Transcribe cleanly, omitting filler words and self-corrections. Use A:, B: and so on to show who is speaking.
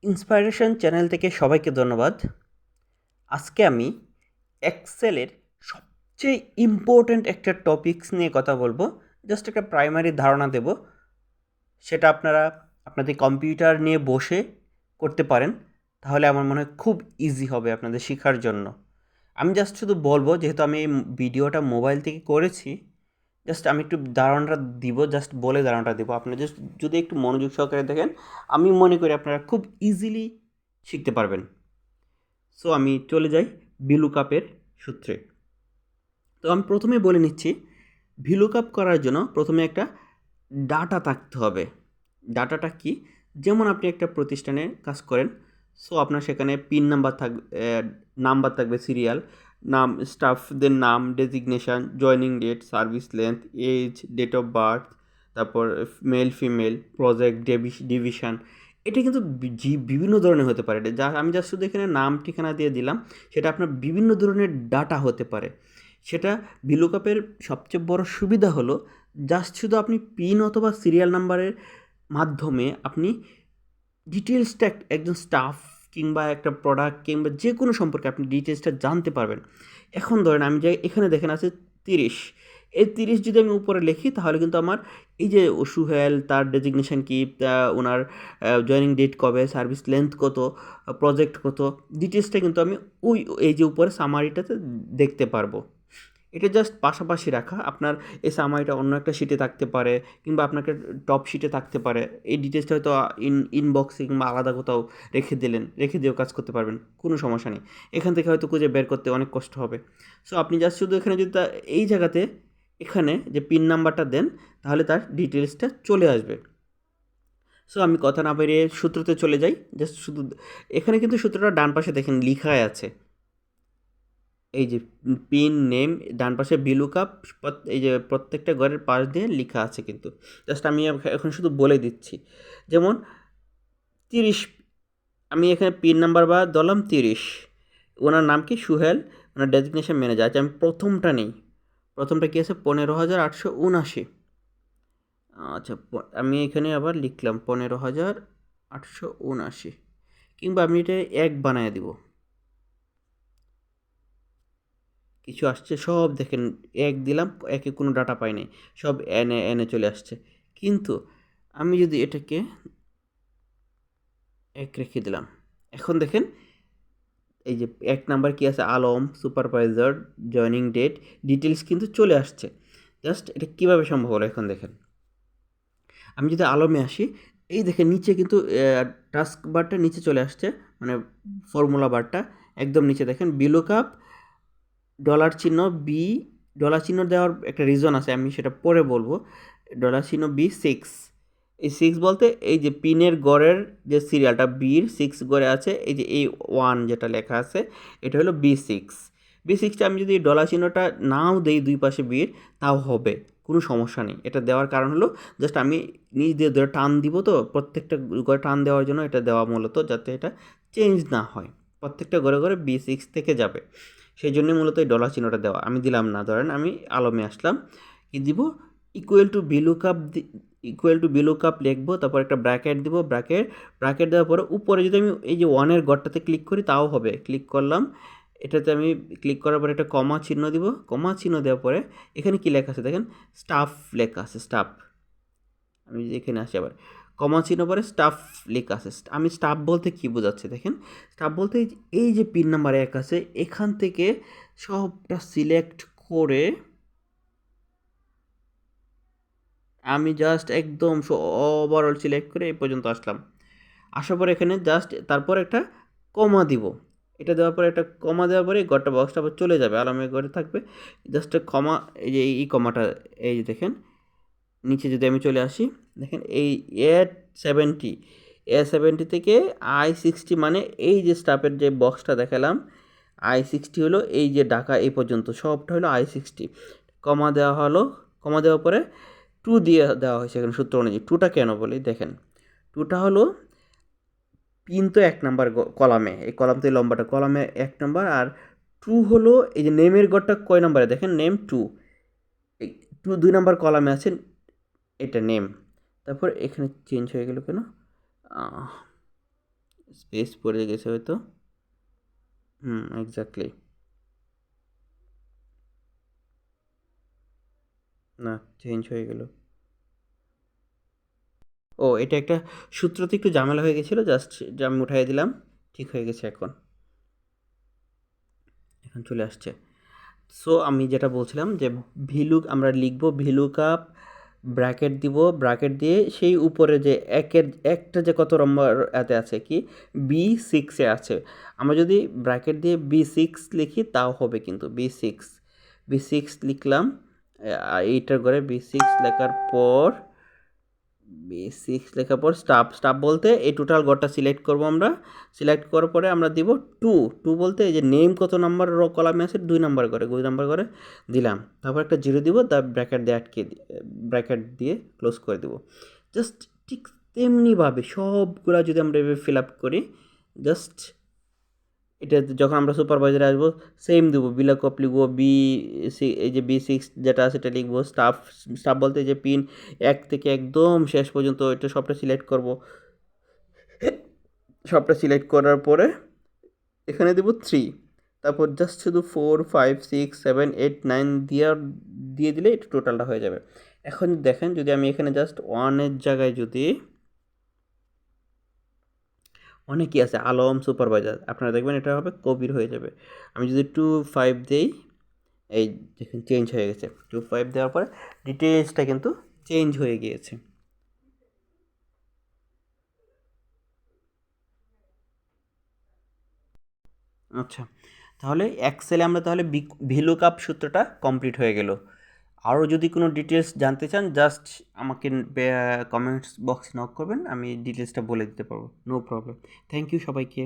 A: Inspiration channel থেকে সবাইকে ধন্যবাদ। আজকে আমি এক্সেলের সবচেয়ে ইম্পর্ট্যান্ট একটা টপিকস নিয়ে কথা বলবো। জাস্ট একটা প্রাইমারি ধারণা দেব। সেটা আপনারা আপনাদের কম্পিউটার নিয়ে বসে করতে পারেন। তাহলে আমার মনে হয় খুব ইজি হবে আপনাদের শেখার জন্য। আমি জাস্ট শুধু বলবো, যেহেতু আমি এই ভিডিওটা মোবাইল থেকে করেছি, জাস্ট আমি একটু ধারণাটা দিব, জাস্ট বলে ধারণাটা দেবো। আপনারা জাস্ট যদি একটু মনোযোগ সহকারে দেখেন, আমি মনে করি আপনারা খুব ইজিলি শিখতে পারবেন। সো আমি চলে যাই ভিলুকাপের সূত্রে। তো আমি প্রথমে বলে নিচ্ছি, ভিলুকাপ করার জন্য প্রথমে একটা ডাটা থাকতে হবে। ডাটাটা কি? যেমন আপনি একটা প্রতিষ্ঠানে কাজ করেন, সো আপনার সেখানে পিন নাম্বার থাকবে, নাম্বার থাকবে, সিরিয়াল নাম, স্টাফদের নাম, designation, joining date, service length, age, date of birth, তারপর মেল ফিমেল, প্রজেক্ট ডিভিশন। এটা কিন্তু বিভিন্ন ধরনের হতে পারে। যা আমি জাস্ট শুধু এখানে নাম ঠিকানা দিয়ে দিলাম, সেটা আপনার বিভিন্ন ধরনের ডাটা হতে পারে। সেটা ভিলুকাপের সবচেয়ে বড় সুবিধা হলো, জাস্ট শুধু আপনি পিন অথবা সিরিয়াল নাম্বারের মাধ্যমে আপনি ডিটেলসটা একজন স্টাফ কিংবা একটা প্রোডাক্ট কিংবা যে কোনো সম্পর্কে আপনি ডিটেলসটা জানতে পারবেন। এখন ধরেন আমি যাই, এখানে দেখেন আছে 30। এই 30 যদি আমি উপরে লিখি, তাহলে কিন্তু আমার এই যে সুহেল, তার ডেজিগনেশন কি, ওনার জয়েনিং ডেট কবে, সার্ভিস লেন্থ কত, প্রজেক্ট কত, ডিটেলসটা কিন্তু আমি ওই এই যে উপরে সামারিটাতে দেখতে পারবো। এটা জাস্ট পাশাপাশি রাখা। আপনার এই সামারিটা অন্য একটা শিটে থাকতে পারে, কিংবা আপনাকে টপ শিটে থাকতে পারে। এই ডিটেলসটা হয়তো ইনবক্সে কিংবা আলাদা কোথাও রেখে দিয়েও কাজ করতে পারবেন, কোনো সমস্যা নেই। এখান থেকে হয়তো খুঁজে বের করতে অনেক কষ্ট হবে। সো আপনি জাস্ট শুধু এখানে যদি এই জায়গাতে এখানে যে পিন নাম্বারটা দেন, তাহলে তার ডিটেলসটা চলে আসবে। সো আমি কথা না বেরিয়ে সূত্রতে চলে যাই। জাস্ট শুধু এখানে কিন্তু সূত্রটা ডান পাশে দেখেন লিখাই আছে, এই যে পিন নেম, ডান পাশে ভিলুকাপ, এই যে প্রত্যেকটা ঘরের পাশ দিয়ে লেখা আছে কিন্তু। জাস্ট আমি এখন শুধু বলে দিচ্ছি। যেমন 30, আমি এখানে পিন নাম্বার বা দিলাম 30। ওনার নাম কি? সুহেল। ওনার ডেজিগনেশন ম্যানেজার। আচ্ছা, আমি প্রথমটা নেই। প্রথমটা কি আছে? 15,879। আচ্ছা, আমি এখানে আবার লিখলাম 15,879, কিংবা আমি এটা 1 বানায় দিব। কিছু আসছে সব দেখেন, 1 দিলাম, 1-এ কোনো ডাটা পাইনি, সব এনে এনে চলে আসছে। কিন্তু আমি যদি এটাকে 1 রেখে দিলাম, এখন দেখেন এই যে 1 নাম্বার কি আছে? Alam, supervisor, joining date, details কিন্তু চলে আসছে। জাস্ট এটা কীভাবে সম্ভব হলো এখন দেখেন। আমি যদি আলমে আসি, এই দেখেন নিচে কিন্তু টাস্ক বারটা নিচে চলে আসছে, মানে ফর্মুলা বারটা একদম নিচে দেখেন VLookup ডলার চিহ্ন বি। ডলার চিহ্ন দেওয়ার একটা রিজন আছে, আমি সেটা পরে বলবো। ডলার চিহ্ন B6। এই 6 বলতে এই যে পিনের গড়ের যে সিরিয়ালটা বির 6 গড়ে আছে, এই যে এই 1 যেটা লেখা আছে, এটা হলো B6। B6টা আমি যদি ডলার চিহ্নটা নাও দেই দুই পাশে বির, তাও হবে, কোনো সমস্যা নেই। এটা দেওয়ার কারণ হলো, জাস্ট আমি নিজ দিয়ে ধরে টান দিব, তো প্রত্যেকটা ঘরে টান দেওয়ার জন্য এটা দেওয়া, মূলত যাতে এটা চেঞ্জ না হয়, প্রত্যেকটা ঘরে ঘরে B6 থেকে যাবে। সেই জন্যই মূলত এই ডলার চিহ্নটা দেওয়া। আমি দিলাম না, ধরেন আমি আলমে আসলাম, কি দিব? Equal to VLOOKUP, equal to VLOOKUP লিখবো, তারপর একটা ব্র্যাকেট দিব। ব্র্যাকেট দেওয়ার পরে উপরে যদি আমি এই যে 1-এর ঘরটাতে ক্লিক করি, তাও হবে। ক্লিক করলাম, এটাতে আমি ক্লিক করার পরে একটা কমা চিহ্ন দিব। কমা চিহ্ন দেওয়ার পরে এখানে কি লেখা আছে দেখেন? স্টাফ লেখা আছে, স্টাফ। আমি এখানে আসি আবার, কমা চিহ্ন পরে স্টাফ লেখা আছে। আমি স্টাফ বলতে কি বোঝাচ্ছে দেখেন? স্টাফ বলতে এই যে পিন নাম্বার 1 আছে, এখান থেকে সবটা সিলেক্ট করে আমি জাস্ট একদম ওভারঅল সিলেক্ট করে এই পর্যন্ত আসলাম। আসার পরে এখানে জাস্ট তারপর একটা কমা দিব। এটা দেওয়ার পরে একটা কমা দেওয়ার পরে ঘরটা বক্সটা আবার চলে যাবে, আরামের ঘরে থাকবে। জাস্ট কমা, এই যে এই কমাটা, এই যে দেখেন নিচে যদি আমি চলে আসি, দেখেন এই A70, A70 থেকে I60, মানে এই যে স্টাফের যে বক্সটা দেখালাম, I60 হলো এই যে ঢাকা এই পর্যন্ত সবটা হলো I60। কমা দেওয়া হলো, কমা দেওয়ার পরে 2 দিয়ে দেওয়া হয়েছে এখানে সূত্র অনুযায়ী। 2টা কেন বলি দেখেন, 2টা হলো পিন তো 1 নাম্বার কলামে, এই কলাম থেকে লম্বাটা কলামে 1 নাম্বার, আর 2 হলো এই যে নেমের ঘরটা কয় নাম্বারে দেখেন? নেম 2। এই 2 নাম্বার কলামে আছে, এটা নেম। তারপর এখানে চেঞ্জ হয়ে গেল কেন? স্পেস পড়ে গেছে হয়তো। এক্স্যাক্টলি। না, চেঞ্জ হয়ে গেল। ও, এটা একটা সূত্রতে একটু ঝামেলা হয়ে গেছিলো, জাস্ট এটা আমি উঠাই দিলাম, ঠিক হয়ে গেছে এখন। এখন চলে আসছে। সো আমি যেটা বলছিলাম যে ভিলুক আমরা লিখব ভিলুকআপ, ব্র্যাকেট দিব, ব্র্যাকেট দিয়ে সেই উপরে যে একটা যে কত নম্বর এতে আছে কি B6-এ আছে, আমরা যদি ব্র্যাকেট দিয়ে B6 লিখি তাও হবে, কিন্তু B6 লিখলাম, এইটার ঘরে B6 লেখার পর স্টাফ বলতে এই টোটাল ঘরটা সিলেক্ট করব আমরা। সিলেক্ট করার পরে আমরা দিব 2 বলতে এই যে নেম কত নাম্বার কলামে আছে 2 নাম্বার করে দিলাম, তারপর একটা জিরো দিব, তার ব্র্যাকেট দিয়ে ব্র্যাকেট দিয়ে ক্লোজ করে দিব। জাস্ট ঠিক তেমনিভাবে সবগুলা যদি আমরা এভাবে ফিল আপ করি, জাস্ট এটা যখন আমরা সুপারভাইজারে আসবো সেম দেবো, VLookup লিখবো, এই যে B6 যেটা আছে সেটা লিখবো, স্টাফ বলতে যে পিন 1 থেকে একদম শেষ পর্যন্ত এটা সবটা সিলেক্ট করব। সবটা সিলেক্ট করার পরে এখানে দেবো 3, তারপর জাস্ট শুধু 4 5 6 7 8 9 দিয়ে দিলে এটা টোটালটা হয়ে যাবে। এখন দেখেন যদি আমি এখানে জাস্ট 1-এর জায়গায় যদি অনেকই আছে আলম সুপারভাইজার, আপনারা দেখবেন এটা হবে কবির হয়ে যাবে। আমি যদি 2 5 দেই, এই দেখুন চেঞ্জ হয়ে গেছে। 2 5 দেওয়ার পরে ডিটেলসটা কিন্তু চেঞ্জ হয়ে গিয়েছে। আচ্ছা, তাহলে এক্সেলে আমরা তাহলে ভিলুকআপ সূত্রটা কমপ্লিট হয়ে গেল। আরও যদি কোনো ডিটেলস জানতে চান জাস্ট আমাকে কমেন্টস বক্সে নক করবেন, আমি ডিটেলসটা বলে দিতে পারবো, নো প্রবলেম। থ্যাংক ইউ সবাইকে।